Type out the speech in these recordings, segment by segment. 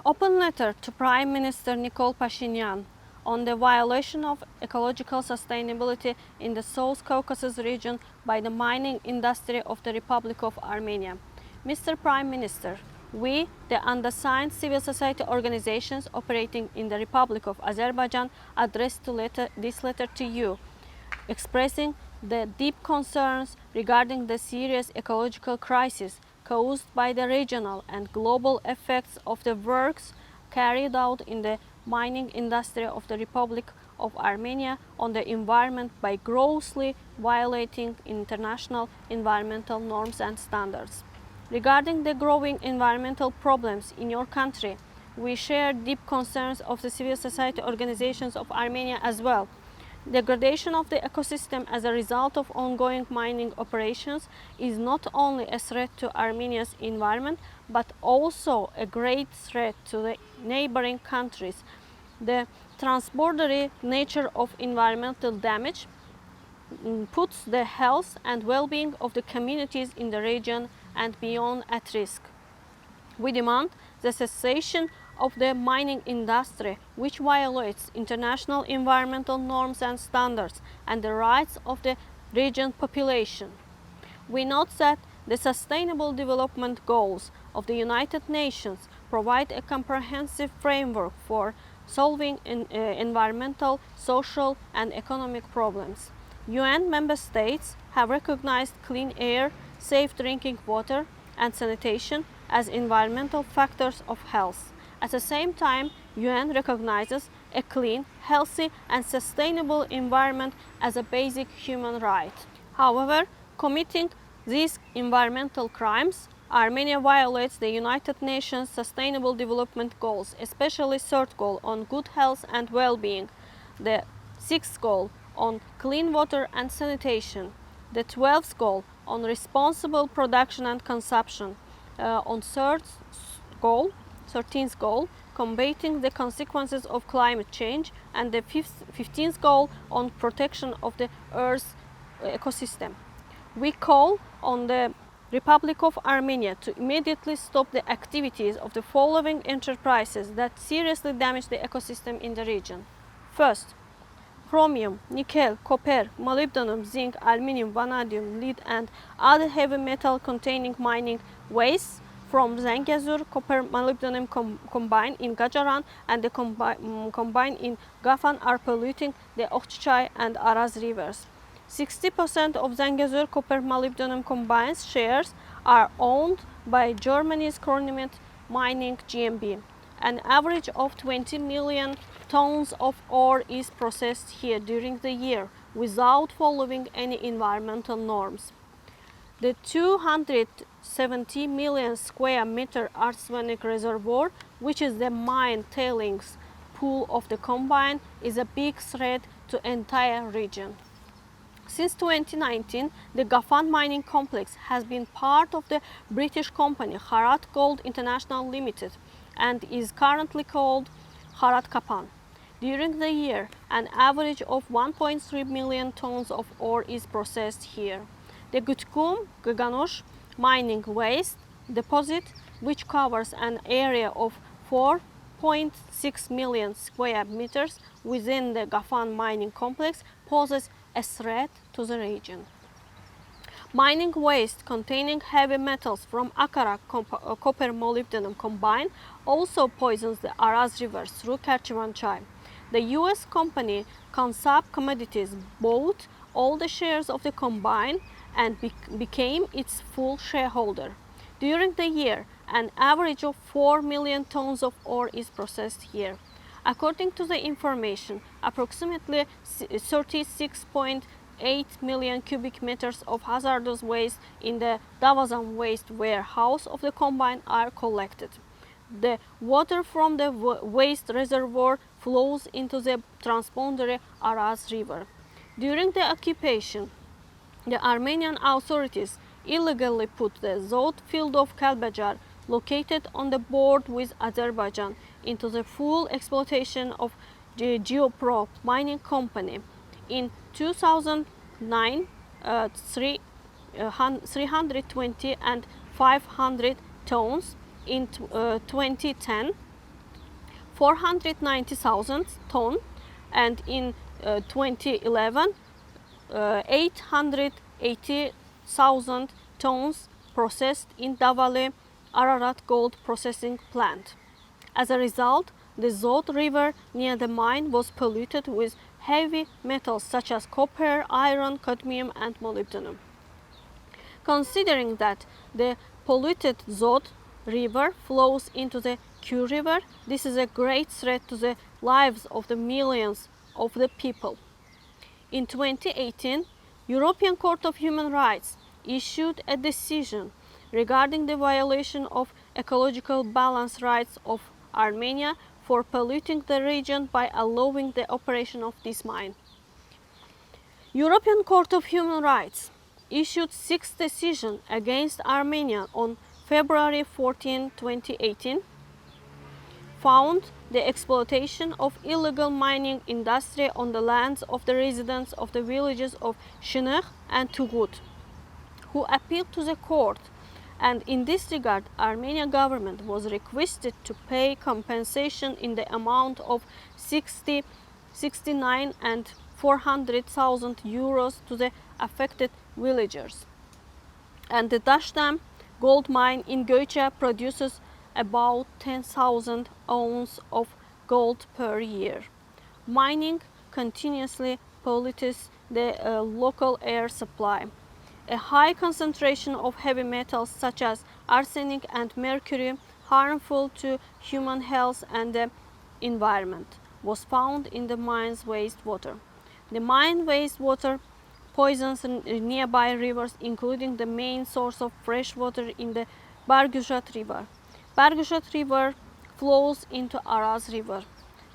Open letter to Prime Minister Nikol Pashinian on the violation of ecological sustainability in the South Caucasus region by the mining industry of the Republic of Armenia. Mr. Prime Minister, we, the undersigned civil society organizations operating in the Republic of Azerbaijan, address this letter to you, expressing the deep concerns regarding the serious ecological crisis caused by the regional and global effects of the works carried out in the mining industry of the Republic of Armenia on the environment by grossly violating international environmental norms and standards. Regarding the growing environmental problems in your country, we share deep concerns of the civil society organizations of Armenia as well. Degradation of the ecosystem as a result of ongoing mining operations is not only a threat to Armenia's environment, but also a great threat to the neighboring countries. The transborder nature of environmental damage puts the health and well-being of the communities in the region and beyond at risk. We demand the cessation of the mining industry, which violates international environmental norms and standards and the rights of the region population. We note that the Sustainable Development Goals of the United Nations provide a comprehensive framework for solving environmental, social, and economic problems. UN member states have recognized clean air, safe drinking water, and sanitation as environmental factors of health. At the same time, UN recognizes a clean, healthy, and sustainable environment as a basic human right. However, committing these environmental crimes, Armenia violates the United Nations Sustainable Development Goals, especially third goal on good health and well-being, the sixth goal on clean water and sanitation, the 12th goal on responsible production and consumption, on 13th goal, combating the consequences of climate change, and the 15th goal on protection of the Earth's ecosystem. We call on the Republic of Armenia to immediately stop the activities of the following enterprises that seriously damage the ecosystem in the region. First, chromium, nickel, copper, molybdenum, zinc, aluminium, vanadium, lead, and other heavy metal containing mining wastes from Zangezur, copper, molybdenum combined in Gajaran and the combined in Gafan are polluting the Okhchai and Araz rivers. 60% of Zangezur copper molybdenum combined shares are owned by Germany's Chronomet Mining GmbH. An average of 20 million tons of ore is processed here during the year without following any environmental norms. The 270 million square meter arsenic reservoir, which is the mine tailings pool of the combine, is a big threat to the entire region. Since 2019, the Gafan mining complex has been part of the British company Harat Gold International Limited and is currently called Harat Kapan. During the year, an average of 1.3 million tons of ore is processed here. The Gutkum Gaganosh mining waste deposit, which covers an area of 4.6 million square meters within the Gafan mining complex, poses a threat to the region. Mining waste containing heavy metals from Akara copper molybdenum combine also poisons the Araz River through Kerchevanchai. The US company Consap Commodities bought all the shares of the combine and became its full shareholder. During the year, an average of 4 million tons of ore is processed here. According to the information, approximately 36.8 million cubic meters of hazardous waste in the Davazan waste warehouse of the combine are collected. The water from the waste reservoir flows into the transboundary Araz River. During the occupation, the Armenian authorities illegally put the Zod field of Kalbajar, located on the border with Azerbaijan, into the full exploitation of the Geopro mining company. In 2009, 320 and 500 tons. In 2010, 490,000 tons, and in 2011 880,000 tons processed in Davali Ararat gold processing plant. As a result, the Zod River near the mine was polluted with heavy metals such as copper, iron, cadmium and molybdenum. Considering that the polluted Zod River flows into the Kyu River, this is a great threat to the lives of the millions of the people. In 2018, European Court of Human Rights issued a decision regarding the violation of ecological balance rights of Armenia for polluting the region by allowing the operation of this mine. European Court of Human Rights issued 6 decisions against Armenia on February 14, 2018, found the exploitation of illegal mining industry on the lands of the residents of the villages of Shınık and Tugut, who appealed to the court, and in this regard Armenian government was requested to pay compensation in the amount of 69 and 400,000 euros to the affected villagers. And the Dashdam gold mine in Göçe produces about 10,000 ounces of gold per year. Mining continuously pollutes the local air supply. A high concentration of heavy metals such as arsenic and mercury, harmful to human health and the environment, was found in the mine's wastewater. The mine wastewater poisons nearby rivers, including the main source of fresh water in the Barguzhat River. Barguzhat River flows into Araz River.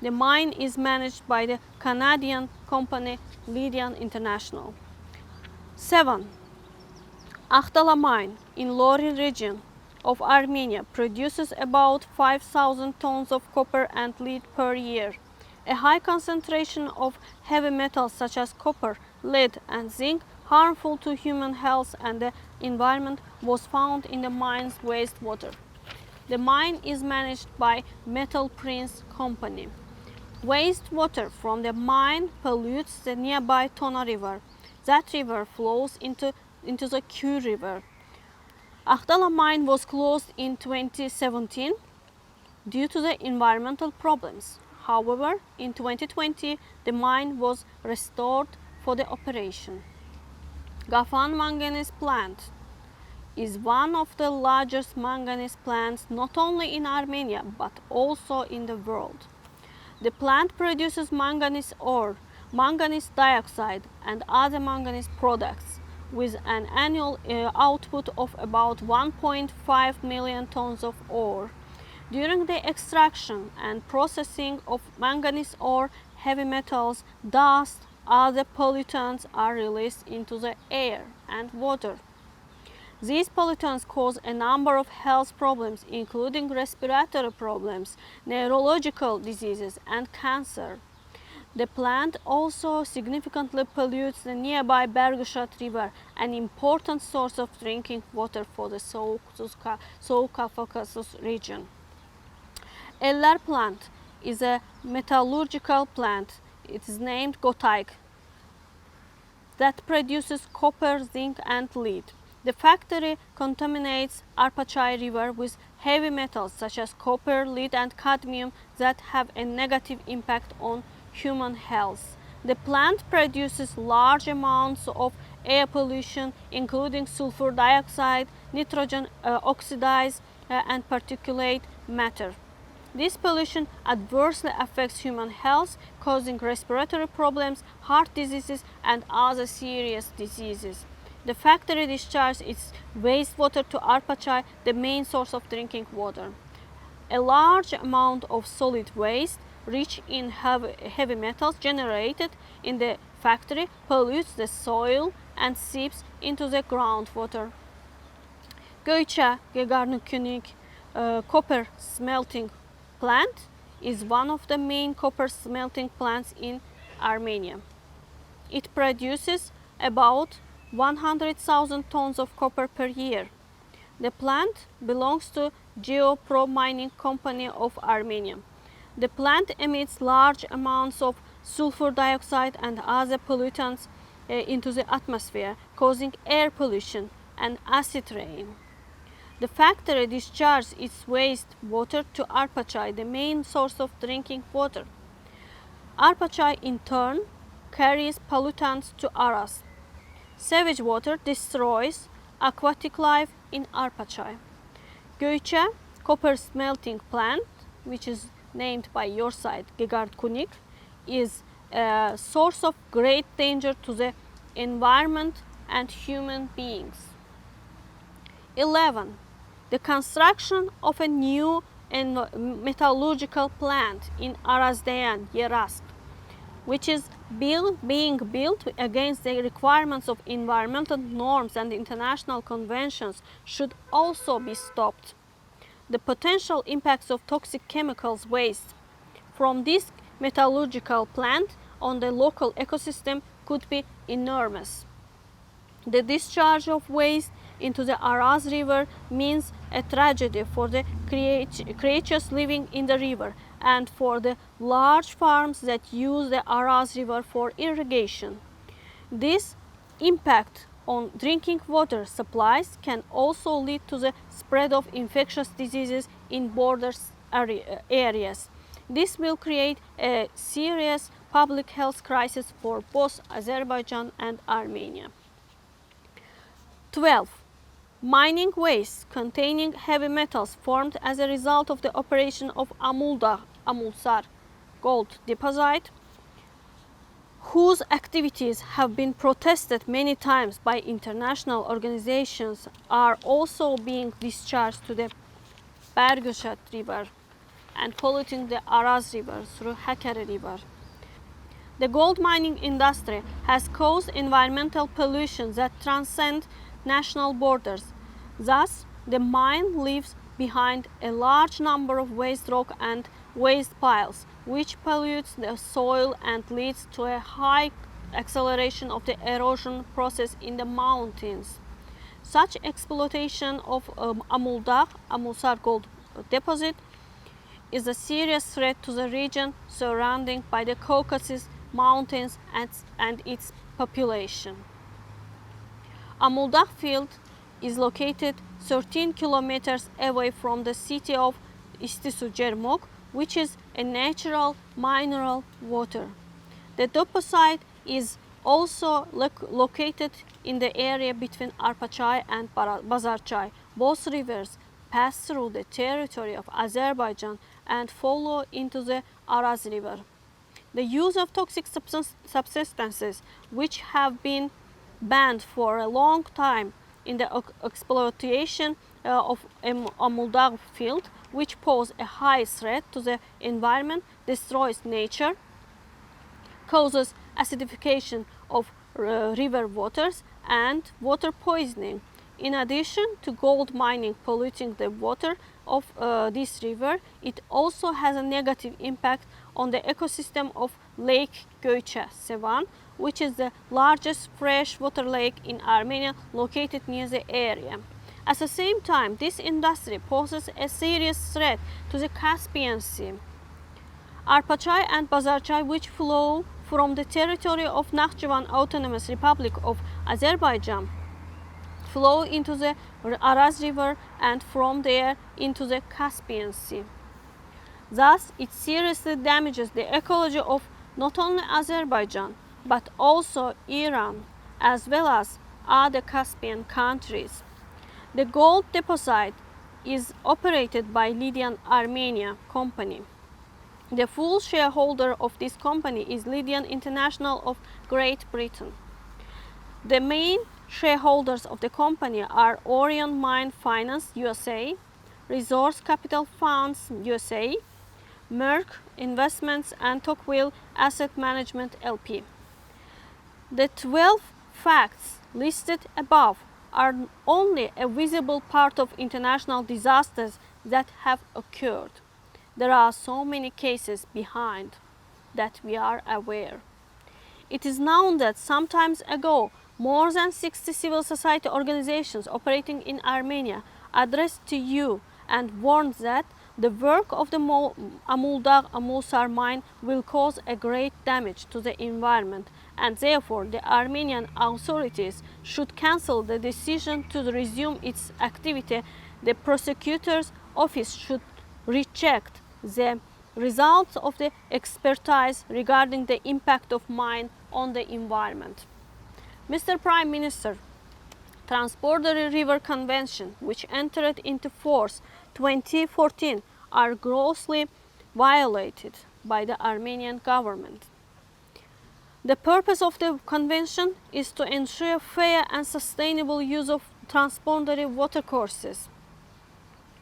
The mine is managed by the Canadian company Lydian International. 7. Akhtala mine in Lorin region of Armenia produces about 5,000 tons of copper and lead per year. A high concentration of heavy metals such as copper, lead and zinc, harmful to human health and the environment, was found in the mine's wastewater. The mine is managed by Metal Prince Company. Wastewater from the mine pollutes the nearby Tona River. That river flows into the Kyu River. Akhtala mine was closed in 2017 due to the environmental problems. However, in 2020, the mine was restored for the operation. Gafan manganese plant is one of the largest manganese plants not only in Armenia but also in the world. The plant produces manganese ore, manganese dioxide and other manganese products with an annual output of about 1.5 million tons of ore. During the extraction and processing of manganese ore, heavy metals, dust, other pollutants are released into the air and water. These pollutants cause a number of health problems, including respiratory problems, neurological diseases, and cancer. The plant also significantly pollutes the nearby Barguzhat River, an important source of drinking water for the CAUCASUS region. Eller plant is a metallurgical plant. It is named Gotayk, that produces copper, zinc, and lead. The factory contaminates Arpachay River with heavy metals such as copper, lead and cadmium that have a negative impact on human health. The plant produces large amounts of air pollution, including sulfur dioxide, nitrogen oxides, and particulate matter. This pollution adversely affects human health, causing respiratory problems, heart diseases, and other serious diseases. The factory discharges its wastewater to Arpachay, the main source of drinking water. A large amount of solid waste, rich in heavy metals generated in the factory, pollutes the soil and seeps into the groundwater. Göçe Gegarnukunik copper smelting plant is one of the main copper smelting plants in Armenia. It produces about 100,000 tons of copper per year. The plant belongs to GeoPro Mining Company of Armenia. The plant emits large amounts of sulfur dioxide and other pollutants into the atmosphere, causing air pollution and acid rain. The factory discharges its waste water to Arpachai, the main source of drinking water. Arpachai in turn carries pollutants to Aras. Sewage water destroys aquatic life in Arpachai. Göiçe copper smelting plant, which is named by your side Gegard Kunik, is a source of great danger to the environment and human beings. 11. The construction of a new metallurgical plant in Arazdeyan, Yerask, which is being built against the requirements of environmental norms and international conventions, should also be stopped. The potential impacts of toxic chemicals waste from this metallurgical plant on the local ecosystem could be enormous. The discharge of waste into the Aras River means a tragedy for the creatures living in the river and for the large farms that use the Aras River for irrigation. This impact on drinking water supplies can also lead to the spread of infectious diseases in border areas. This will create a serious public health crisis for both Azerbaijan and Armenia. 12. Mining waste containing heavy metals formed as a result of the operation of Amulsar gold deposit, whose activities have been protested many times by international organizations, are also being discharged to the Bergöshat River and polluting the Aras River through Hakkari River. The gold mining industry has caused environmental pollution that transcend national borders. Thus, the mine leaves behind a large number of waste rock and waste piles, which pollutes the soil and leads to a high acceleration of the erosion process in the mountains. Such exploitation of Amulsar gold deposit is a serious threat to the region surrounding by the Caucasus Mountains and its population. Amuldak field is located 13 kilometers away from the city of Istisu-Cermok, which is a natural mineral water. The deposit is also located in the area between Arpachai and Bazarchai. Both rivers pass through the territory of Azerbaijan and flow into the Aras River. The use of toxic substances, which have been banned for a long time in the exploitation of Amuldak field, which pose a high threat to the environment, destroys nature, causes acidification of river waters and water poisoning. In addition to gold mining polluting the water of this river, it also has a negative impact on the ecosystem of Lake Göiçe Sevan, which is the largest freshwater lake in Armenia located near the area. At the same time, this industry poses a serious threat to the Caspian Sea. Arpachai and Bazarchai, which flow from the territory of Nakhchivan Autonomous Republic of Azerbaijan, flow into the Aras River and from there into the Caspian Sea. Thus, it seriously damages the ecology of not only Azerbaijan, but also Iran, as well as other Caspian countries. The gold deposit is operated by Lydian Armenia company. The full shareholder of this company is Lydian International of Great Britain. The main shareholders of the company are Orion Mine Finance USA, Resource Capital Funds USA, Merck Investments and Tocqueville Asset Management LP. The 12 facts listed above are only a visible part of international disasters that have occurred. There are so many cases behind that we are aware. It is known that some time ago, more than 60 civil society organizations operating in Armenia addressed to you and warned that The work of the Amuldar mine will cause a great damage to the environment, and therefore the Armenian authorities should cancel the decision to resume its activity. The prosecutor's office should reject the results of the expertise regarding the impact of mine on the environment. Mr. Prime Minister, Transborder River Convention, which entered into force 2014, are grossly violated by the Armenian government. The purpose of the convention is to ensure fair and sustainable use of transboundary watercourses.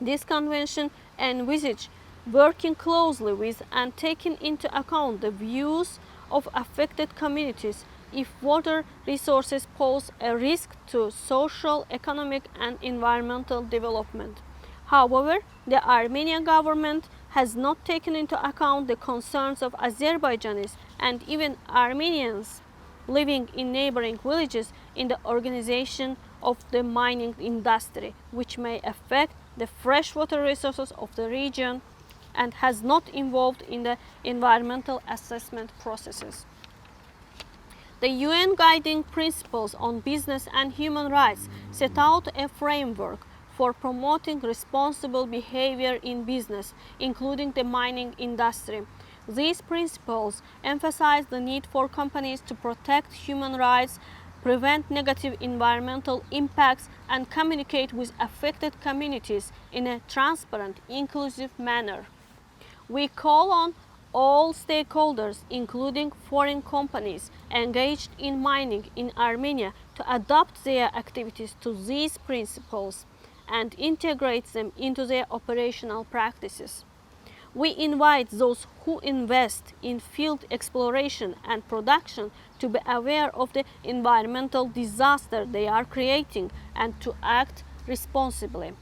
This convention envisages working closely with and taking into account the views of affected communities if water resources pose a risk to social, economic and environmental development. However, the Armenian government has not taken into account the concerns of Azerbaijanis and even Armenians living in neighboring villages in the organization of the mining industry, which may affect the freshwater resources of the region, and has not involved in the environmental assessment processes. The UN Guiding Principles on Business and Human Rights set out a framework for promoting responsible behavior in business, including the mining industry. These principles emphasize the need for companies to protect human rights, prevent negative environmental impacts, and communicate with affected communities in a transparent, inclusive manner. We call on all stakeholders, including foreign companies engaged in mining in Armenia, to adapt their activities to these principles and integrate them into their operational practices. We invite those who invest in field exploration and production to be aware of the environmental disaster they are creating and to act responsibly.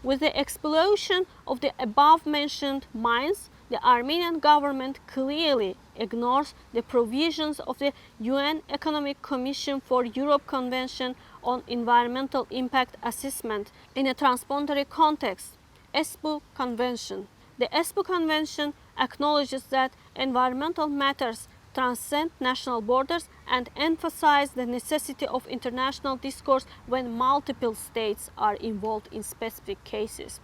With the explosion of the above-mentioned mines, the Armenian government clearly ignores the provisions of the UN Economic Commission for Europe Convention on Environmental Impact Assessment in a transboundary context, ESPO Convention. The ESPO Convention acknowledges that environmental matters transcend national borders and emphasize the necessity of international discourse when multiple states are involved in specific cases.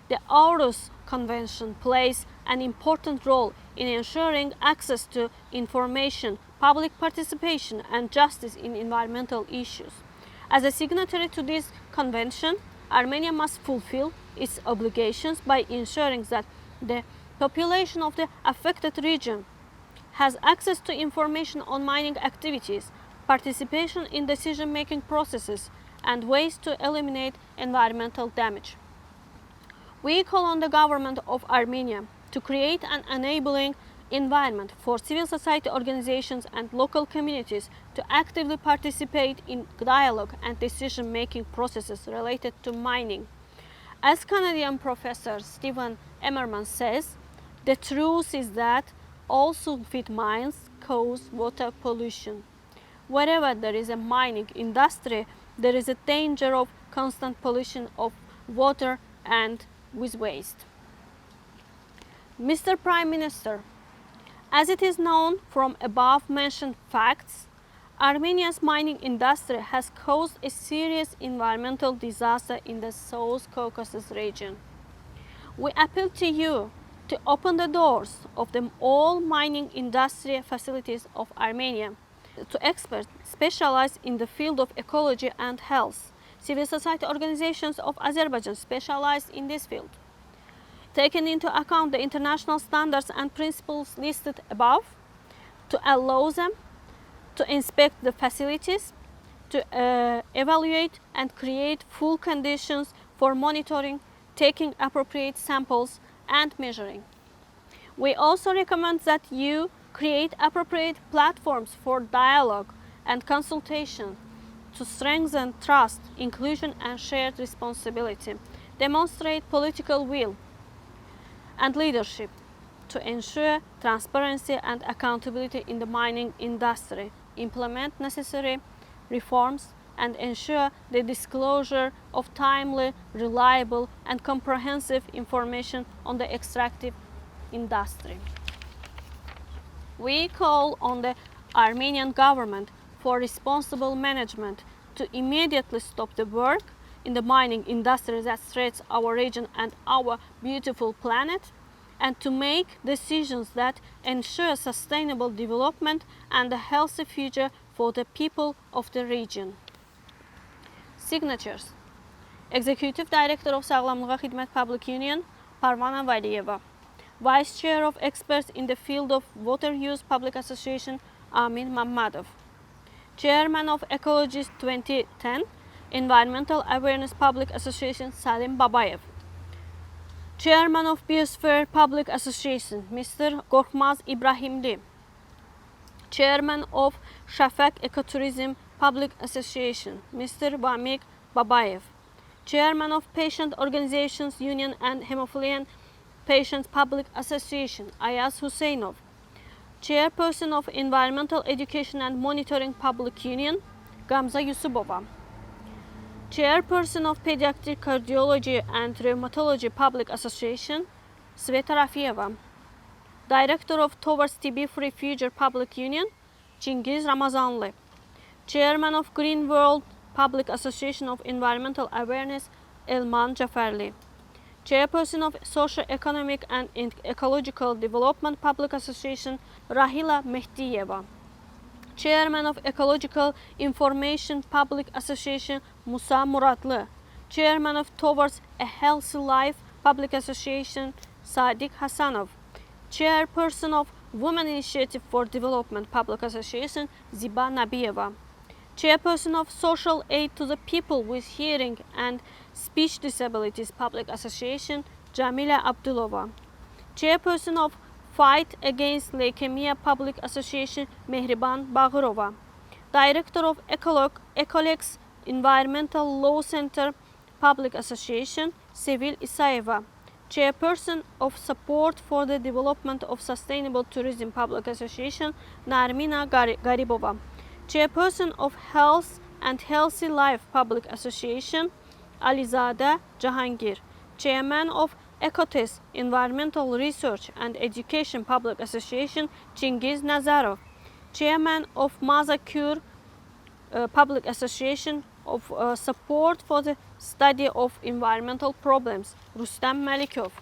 The Aarhus Convention plays an important role in ensuring access to information, public participation, and justice in environmental issues. As a signatory to this convention, Armenia must fulfill its obligations by ensuring that the population of the affected region has access to information on mining activities, participation in decision-making processes, and ways to eliminate environmental damage. We call on the government of Armenia to create an enabling environment for civil society organizations and local communities to actively participate in dialogue and decision-making processes related to mining. As Canadian professor Stephen Emmerman says, the truth is that all sulfide mines cause water pollution. Wherever there is a mining industry, there is a danger of constant pollution of water and with waste. Mr. Prime Minister, as it is known from above-mentioned facts, Armenia's mining industry has caused a serious environmental disaster in the South Caucasus region. We appeal to you to open the doors of all mining industry facilities of Armenia to experts specialized in the field of ecology and health. Civil society organizations of Azerbaijan specialized in this field. Taking into account the international standards and principles listed above, to allow them to inspect the facilities, to evaluate and create full conditions for monitoring, taking appropriate samples and measuring. We also recommend that you create appropriate platforms for dialogue and consultation to strengthen trust, inclusion and shared responsibility, demonstrate political will and leadership to ensure transparency and accountability in the mining industry, implement necessary reforms and ensure the disclosure of timely, reliable, and comprehensive information on the extractive industry. We call on the Armenian government for responsible management to immediately stop the work in the mining industry that threatens our region and our beautiful planet, and to make decisions that ensure sustainable development and a healthy future for the people of the region. Signatures. Executive Director of Sağlamlığa Xidmət Public Union, Parvana Valiyeva. Vice Chair of Experts in the Field of Water Use Public Association, Amin Mammadov. Chairman of Ecologist 2010, Environmental Awareness Public Association, Salim Babayev. Chairman of Biosphere Public Association, Mr. Korkmaz İbrahimli. Chairman of Shafak Ecotourism Public Association, Mr. Vamik Babayev. Chairman of Patient Organizations Union and Hemophilia Patients Public Association, Ayaz Husseinov. Chairperson of Environmental Education and Monitoring Public Union, Gamza Yusubova. Chairperson of Pediatric Cardiology and Rheumatology Public Association, Sveta Rafieva. Director of Towards TB-Free Future Public Union, Cengiz Ramazanlı. Chairman of Green World Public Association of Environmental Awareness, Elman Caferli. Chairperson of Socio-Economic and Ecological Development Public Association, Rahila Mehdiyeva. Chairman of Ecological Information Public Association, Musa Muratlı. Chairman of Towards a Healthy Life Public Association, Sadiq Hasanov. Chairperson of Women Initiative for Development Public Association, Ziba Nabiyeva. Chairperson of Social Aid to the People with Hearing and Speech Disabilities Public Association, Jamila Abdulova. Chairperson of Fight Against Leukemia Public Association, Mehriban Bağırova. Director of ECOLOGICAL Environmental Law Center Public Association, Sevil Isayeva. Chairperson of Support for the Development of Sustainable Tourism Public Association, Narmina Garibova. Chairperson of Health and Healthy Life Public Association, Alizade Jahangir. Chairman of Ecotes Environmental Research and Education Public Association, Cengiz Nazarov. Chairman of Mazakür Public Association of Support for the Study of Environmental Problems, Rustam Malikov.